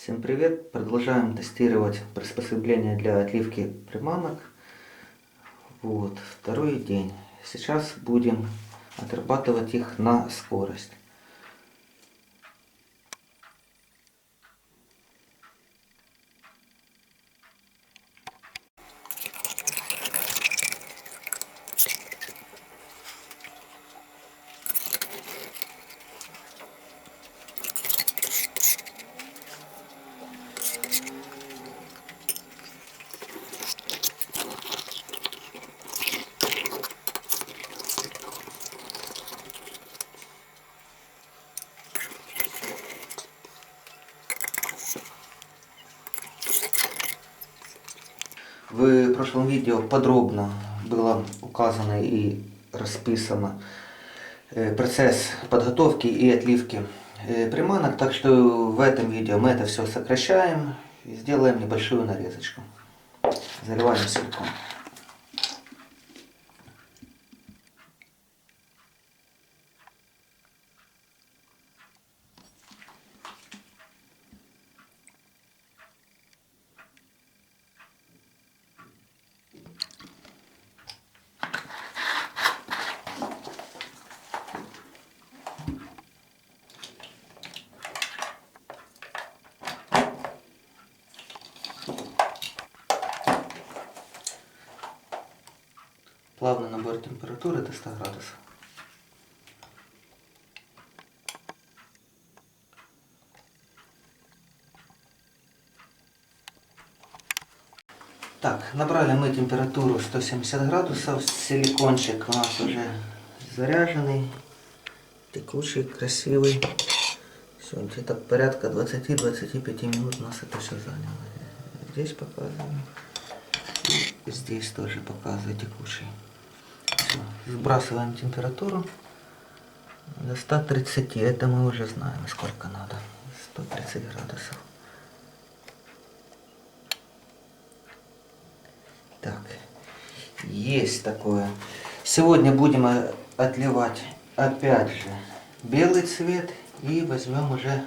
Всем привет! Продолжаем тестировать приспособление для отливки приманок. Вот, второй день. Сейчас будем отрабатывать их на скорость. В прошлом видео подробно было указано и расписано процесс подготовки и отливки приманок, так что в этом видео мы это все сокращаем и сделаем небольшую нарезочку. Заливаем силикон. Плавный набор температуры до 100 градусов. Так, набрали мы температуру 170 градусов. Силикончик у нас уже заряженный, текучий, красивый. Все, где-то порядка 20-25 минут у нас это все заняло. Здесь показываю. И здесь тоже показываю текучий. Все, сбрасываем температуру до 130. Это мы уже знаем, сколько надо. 130 градусов. Так, есть такое. Сегодня будем отливать опять же белый цвет и возьмем уже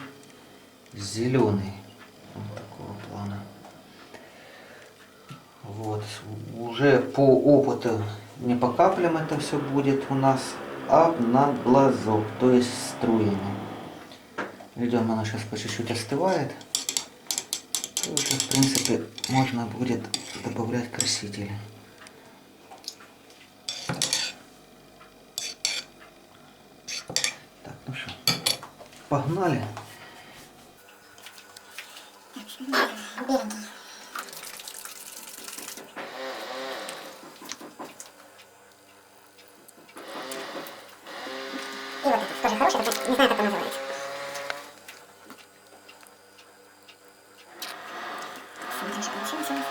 зеленый. Вот такого плана. Вот, уже по опыту не по каплям это все будет у нас, а на глазок, то есть струями. Ждем, оно сейчас по чуть-чуть остывает. И уже в принципе можно будет добавлять красители. Так, ну что, погнали. И вот этот тоже хороший, только не знаю, как он называется. Смотри, что получилось у нас.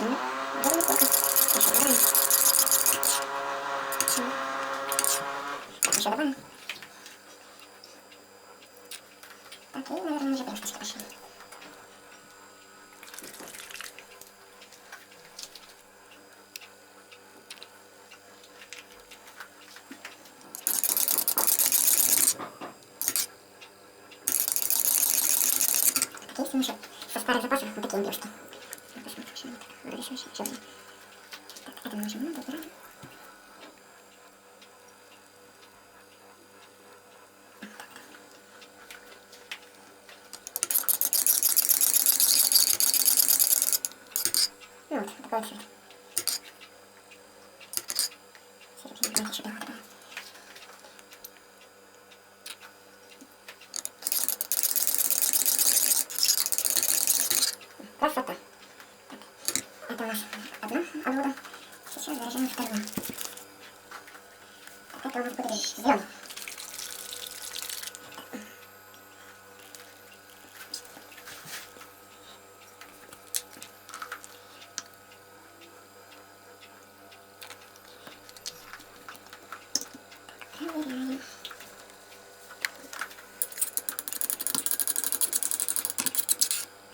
Ну, было неплохо. Еще добавим. Так, еще добавим. Так, и, наверное, уже блесточки пошли. Есть еще со старых запасов вот такие блестки. Посмотрим, что это. Вроде еще черный. Так, это мы уже много убираем. Ну вот, такой цвет. Середина, давайте еще белого добавим. Красота. Так, это у нас одна обвода. Сейчас заряжаем вторую. Так, это у нас будет зеленый. Проверяем.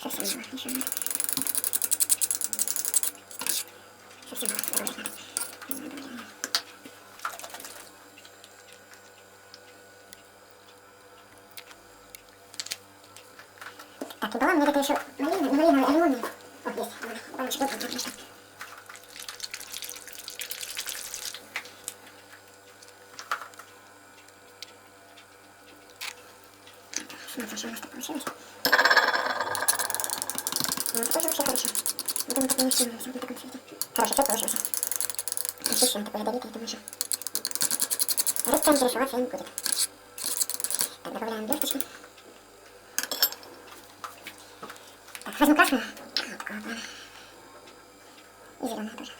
Совсем мало, еще надо. Совсем мало, добавлять надо. Так, и баллон мне это еще малиновый, алюминий. Вот есть, баллончик выпал, конечно. Смотрим, что у нас так получилось. Ну, такой же вообще хорошо. Думаю, так не мужчина, все на таком цвете. Хороший цвет получился. Насыщенный такой, ядовитый, думаю, что рыбка интересоваться им будет. Так, добавляем блесточку. Так, возьму красную. Вот такого плана. И зеленую тоже.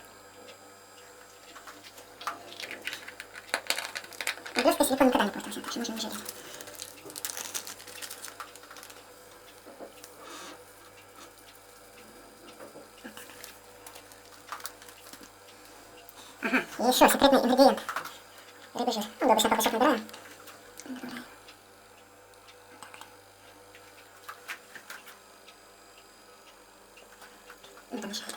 И блестка силикон никогда не портился, так что можно не жалеть. Ага, и еще секретный ингредиент. Рыбий жир. Ну, обычно колпачок набираем. Добавляем. И помешаем.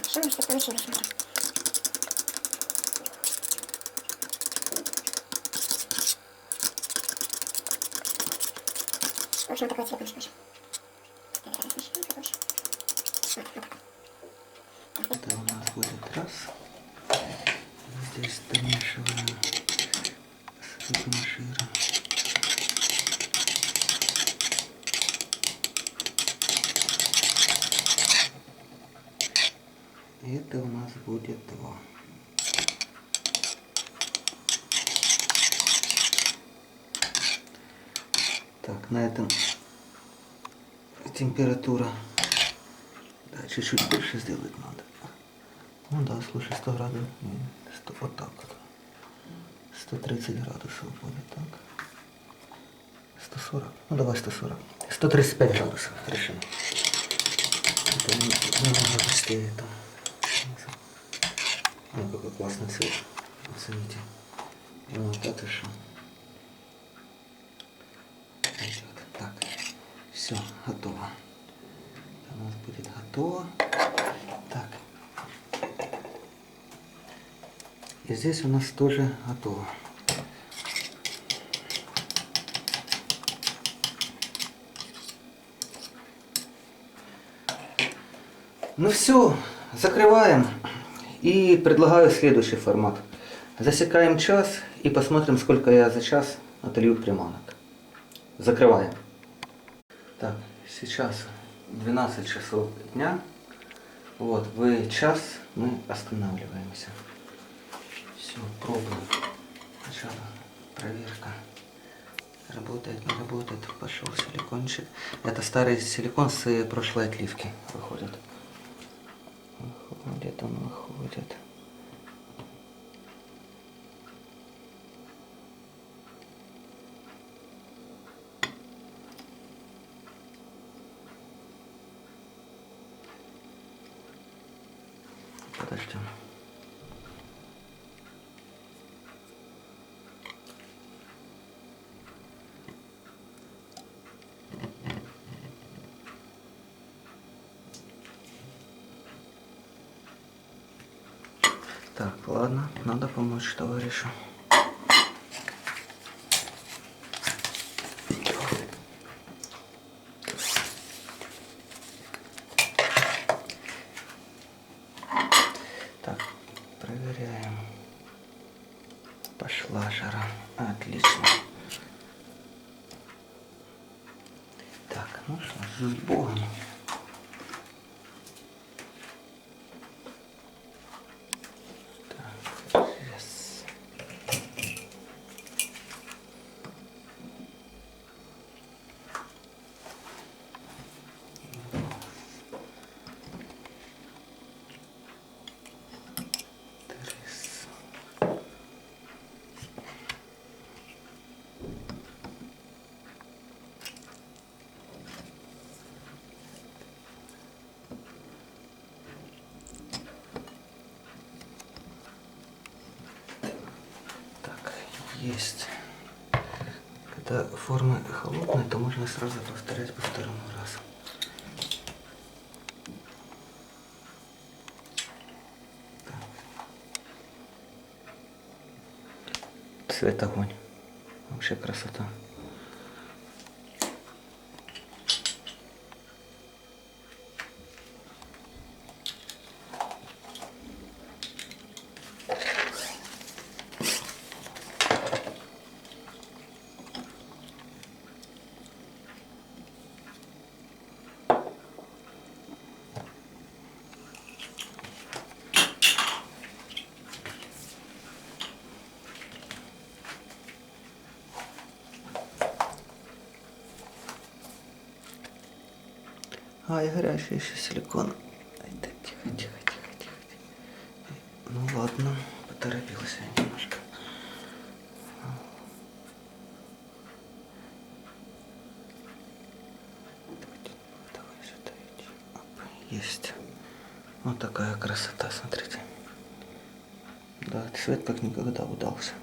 Что у нас тут получилось, смотрим. В общем, такой цвет наш тоже. Это у нас будет раз. Здесь домешиваем с рыбным жиром. Это у нас будет два. Так, на этом температура. Да, чуть-чуть больше сделать надо. Ну да, слушай, 100 градусов. 100, вот так вот. 130 градусов будет, так. 140. Ну давай 140. 135 градусов. Решено. Это намного быстрее там. Ну какой классный цвет. Оцените. Вот это что. Так, все, готово. Это у нас будет готово. Так. И здесь у нас тоже готово. Ну все, закрываем. И предлагаю следующий формат. Засекаем час и посмотрим, сколько я за час отлью приманок. Закрываем. Так, сейчас 12 часов дня. Вот, в час мы останавливаемся. Все, пробуем. Сначала проверка. Работает, не работает. Пошел силикончик. Это старый силикон с прошлой отливки выходит. Выходит он, выходит. Подождем. Так, ладно, надо помочь товарищу. Так, проверяем. Пошла жара. Отлично. Так, ну что, с Богом. Так, yes. Так, есть. Когда форма холодная, то можно сразу повторять по второму разу. Так. Цвет огонь. Вообще красота. Ай, горячий еще силикон. Ай, да, тихо, тихо, тихо, тихо, тихо. Ну ладно, поторопился я немножко. Давай сюда иди. Оп, есть. Вот такая красота, смотрите. Да, цвет как никогда удался.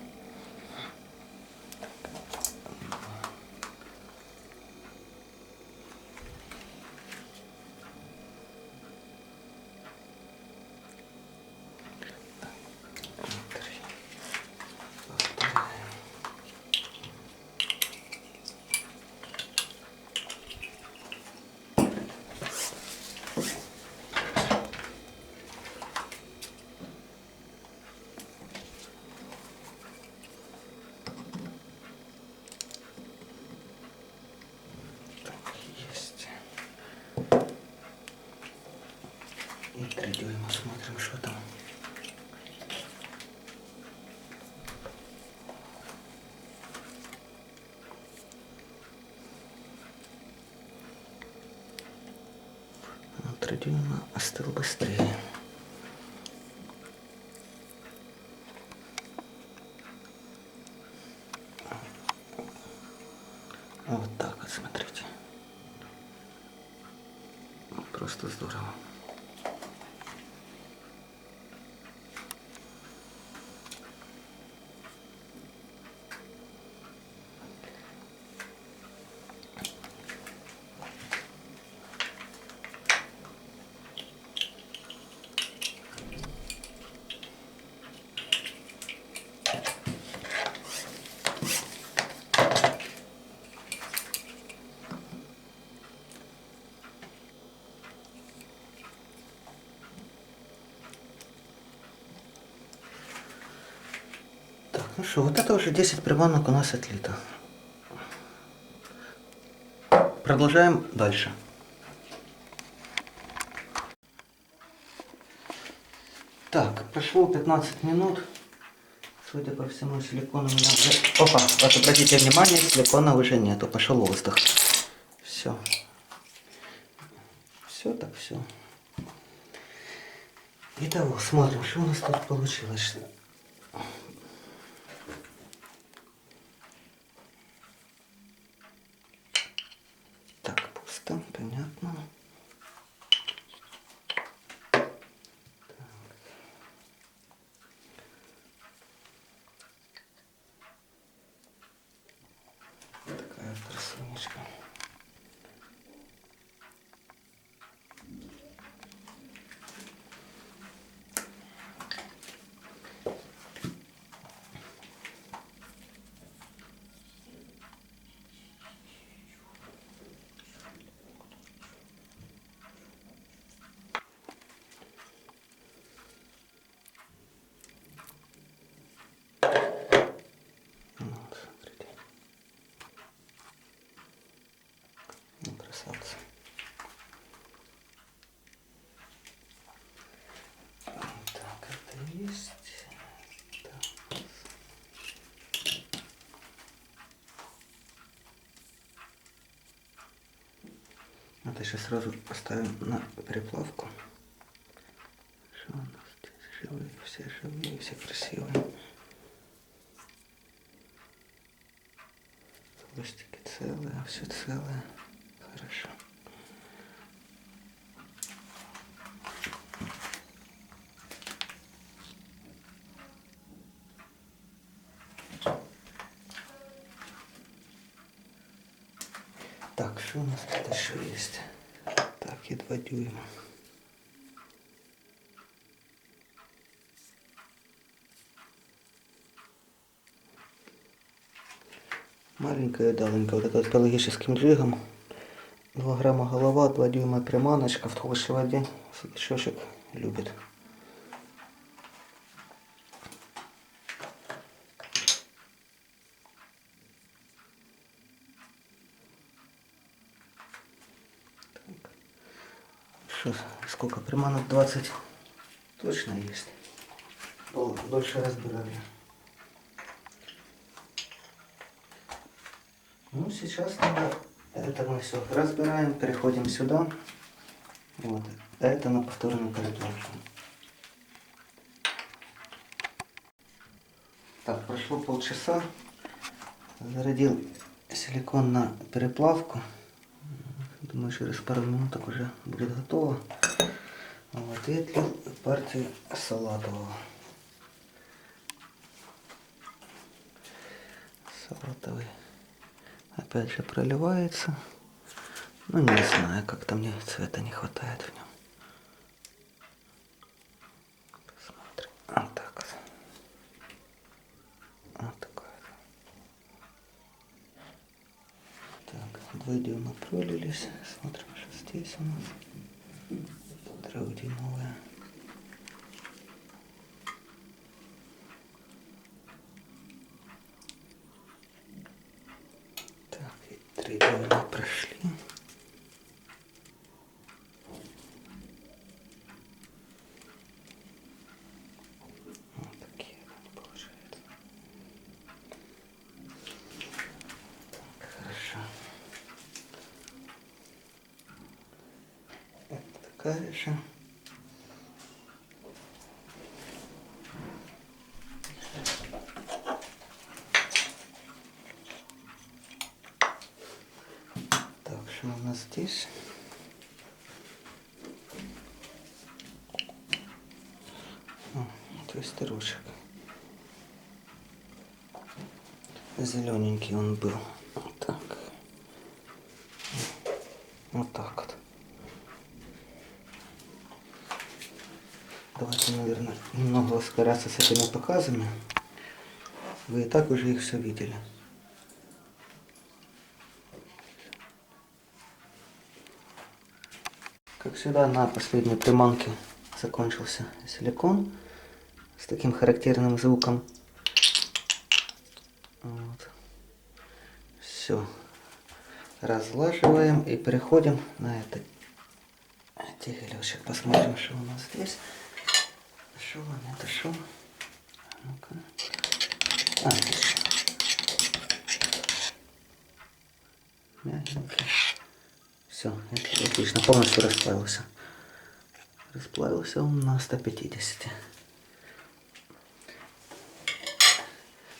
Есть. И 3 дюйма смотрим, что там. Ну, 3 дюйма остыл быстрее. Вот так вот, смотрите. Просто здорово. Так, ну что, вот это уже 10 приманок у нас отлито. Продолжаем дальше. Так, прошло 15 минут. Судя по всему, силикона у меня уже... Опа, вот обратите внимание, силикона уже нету, пошел воздух. Все. Все так все. Итого, смотрим, что у нас тут получилось. Так, пусто, понятно. Такая вот красунечка. Вот, смотрите. Ну, красавцы. Так, это есть. Так. Это сейчас сразу поставим на переплавку. Что у нас здесь? Живые, все красивые. Хвостики целые, все целое. Хорошо. Так, что у нас тут еще есть? Так, и 2 дюйма. Маленькая и удаленькая. Вот это вот биологическим джигом. 2 грамма голова, 2 дюйма приманочка в толщей воде. Щечек любит. Так. Что, сколько приманок? 20 точно есть. Дольше разбирали. Ну, сейчас надо, это мы все разбираем, переходим сюда. Вот, это на повторную переплавку. Так, прошло полчаса. Зарядил силикон на переплавку. Думаю, через пару минуток уже будет готово. Вот, и отлил партию салатового. Салатовый опять же проливается. Ну, не знаю, как-то мне цвета не хватает в нем. Посмотрим. Вот так вот. Вот такой. Так, 2 дюйма пролились. Смотрим, что здесь у нас. 3-дюймовая. Так, и 3 дюйма прошли. Вот такие они получаются. Так, хорошо. Это такая же. Так, что у нас здесь? Твистерочек. Зелененький он был. Вот так. Вот так вот. Давайте, наверное, немного ускоряться с этими показами. Вы и так уже их все видели. Как всегда, на последней приманке закончился силикон с таким характерным звуком. Вот. Все. Разлаживаем и переходим на этот тигелечек. Посмотрим, что у нас здесь. Шел он, это шел. Ну-ка. Отлично. Мягенький. Все, отлично. Полностью расплавился. Расплавился он на 150.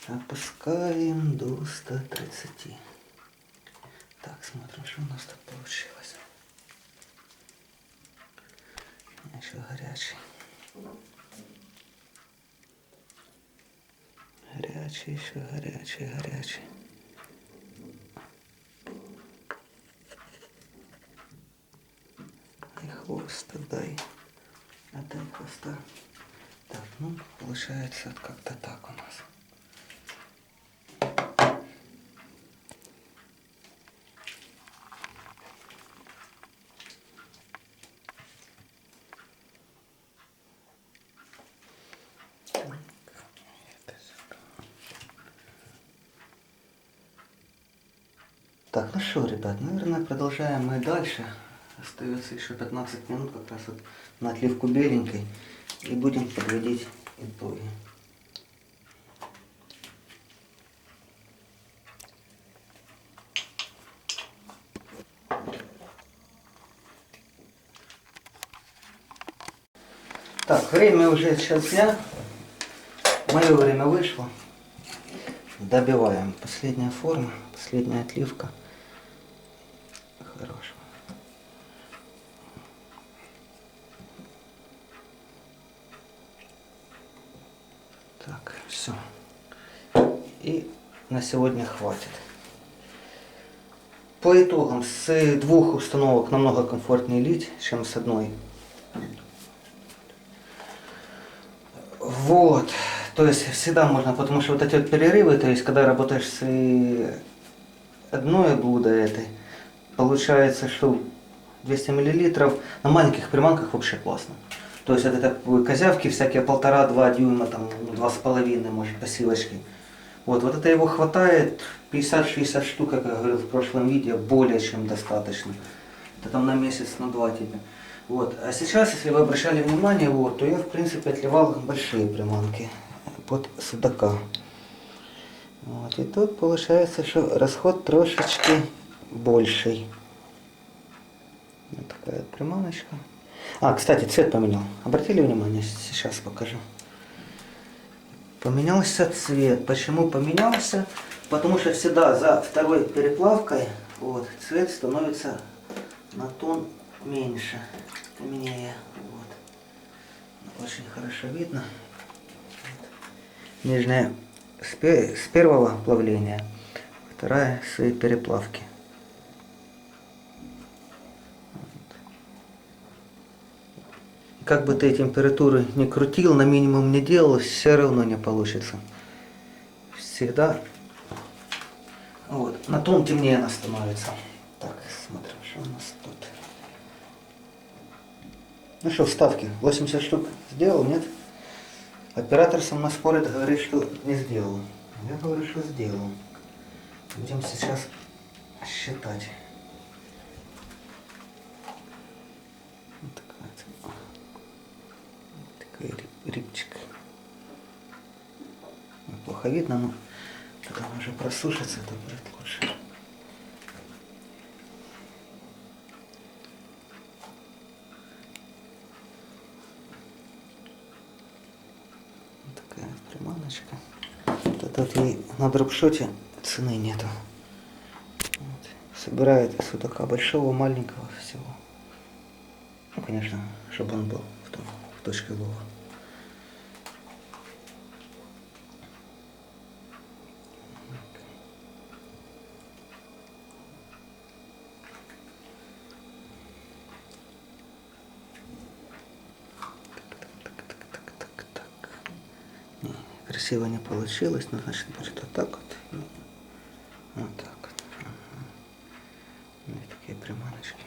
Опускаем до 130. Так, смотрим, что у нас тут получилось. Еще горячий. Горячий, еще горячий, горячий. И хвост отдай. Отдай хвоста. Так, ну, получается как-то так у нас. Так, ну что, ребят, наверное, продолжаем мы дальше. Остается еще 15 минут как раз вот на отливку беленькой. И будем подводить итоги. Так, время уже час дня. Мое время вышло. Добиваем. Последняя форма, последняя отливка. Хорошо. Так, все. И на сегодня хватит. По итогам, с 2 установок намного комфортнее лить, чем с одной. Вот. То есть всегда можно, потому что вот эти вот перерывы, то есть когда работаешь с одно блюдо этой. Получается, что 200 мл. На маленьких приманках вообще классно. То есть это козявки всякие 1,5-2 дюйма, там 2,5, может, посилочки. Вот это его хватает, 50-60 штук, как я говорил в прошлом видео, более чем достаточно. Это там на месяц, на два тебе. Вот. А сейчас, если вы обращали внимание, вот, то я в принципе отливал большие приманки под судака. Вот. И тут получается, что расход трошечки больший. Вот такая вот приманочка. А, кстати, цвет поменял. Обратили внимание? Сейчас покажу. Поменялся цвет. Почему поменялся? Потому что всегда за второй переплавкой вот, цвет становится на тон меньше, темнее. Вот. Очень хорошо видно. Нижняя с первого плавления, вторая с переплавки. Как бы ты температуры не крутил, на минимум не делал, все равно не получится. Всегда вот, на тон темнее она становится. Так, смотрим, что у нас тут. Ну что, вставки 80 штук сделал, нет? Оператор со мной спорит, говорит, что не сделал. Я говорю, что сделал. Будем сейчас считать. Рыбчик. Плохо видно, но когда он уже просушится, это будет лучше. Вот такая вот приманочка. Тут ей на дропшоте цены нету. Вот. Собирает судака большого, маленького, всего. Ну, конечно, чтобы он был в точке лова. Красиво не получилось, но значит будет вот так вот. Вот так вот. Ну и такие приманочки.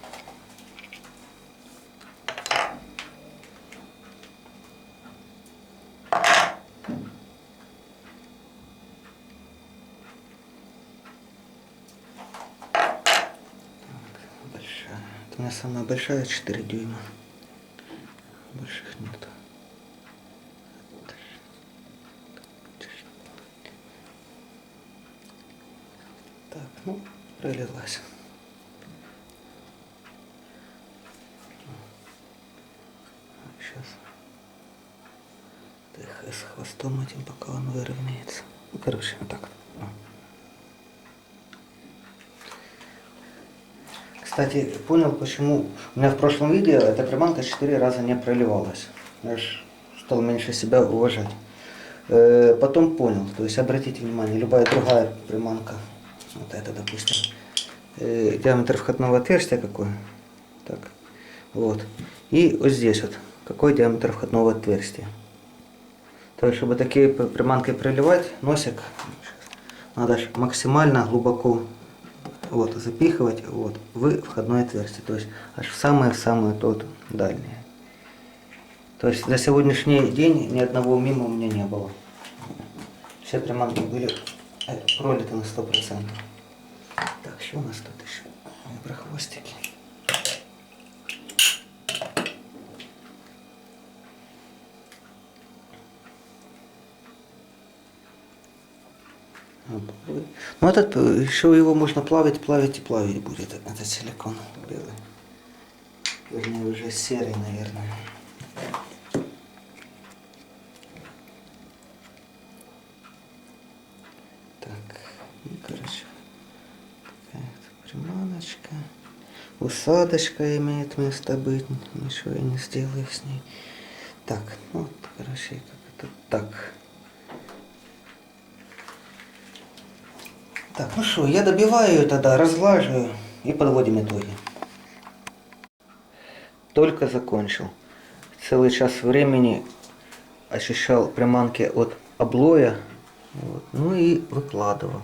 Большая. Это у меня самая большая 4 дюйма. Больших нету. Так, ну, пролилась. Сейчас с хвостом этим, пока он выровняется. Ну, короче, вот так. Кстати, понял, почему у меня в прошлом видео эта приманка 4 раза не проливалась. Я ж стал меньше себя уважать. Потом понял, то есть обратите внимание, любая другая приманка, вот это, допустим, диаметр входного отверстия какой, так, вот, и вот здесь вот, какой диаметр входного отверстия. То есть, чтобы такие приманки проливать, носик надо максимально глубоко вот, запихивать вот, в входное отверстие, то есть аж в самое тот дальнее. То есть за сегодняшний день ни одного мимо у меня не было. Все приманки были пролиты на 100%. Так, что у нас тут еще? Виброхвостики. Ну этот еще его можно плавить будет. Этот силикон белый. Вернее уже серый, наверное. Так, и короче, такая приманочка. Усадочка имеет место быть. Ничего я не сделаю с ней. Так, ну вот, короче, как это так. Так, ну что, я добиваю ее тогда, разглаживаю и подводим итоги. Только закончил. Целый час времени очищал приманки от облоя. Вот, ну и выкладывал.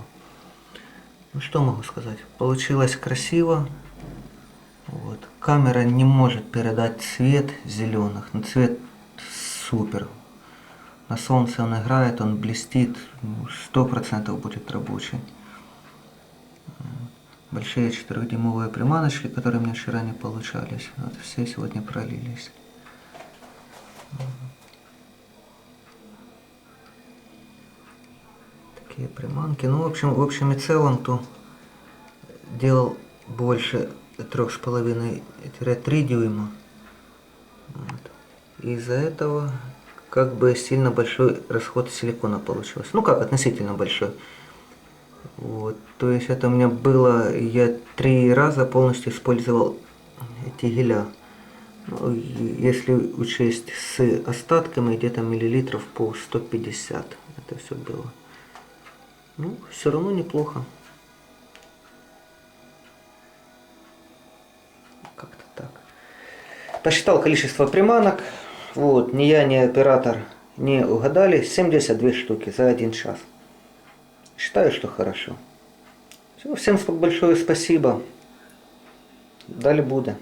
Ну что могу сказать? Получилось красиво. Вот. Камера не может передать цвет зеленых, но цвет супер. На солнце он играет, он блестит, 100% будет рабочий. Большие 4-дюймовые приманочки, которые у меня вчера не получались, вот, все сегодня пролились. Такие приманки. Ну, в общем и целом, то делал больше 3,5-3 дюйма. Вот. Из-за этого как бы сильно большой расход силикона получился. Ну как, относительно большой. Вот. То есть это у меня было, я 3 раза полностью использовал эти геля. Ну, если учесть с остатками, где-то миллилитров по 150 это все было. Ну, все равно неплохо. Как-то так. Посчитал количество приманок. Вот, ни я, ни оператор не угадали. 72 штуки за 1 час. Считаю, что хорошо. Все, всем большое спасибо. Далі буде.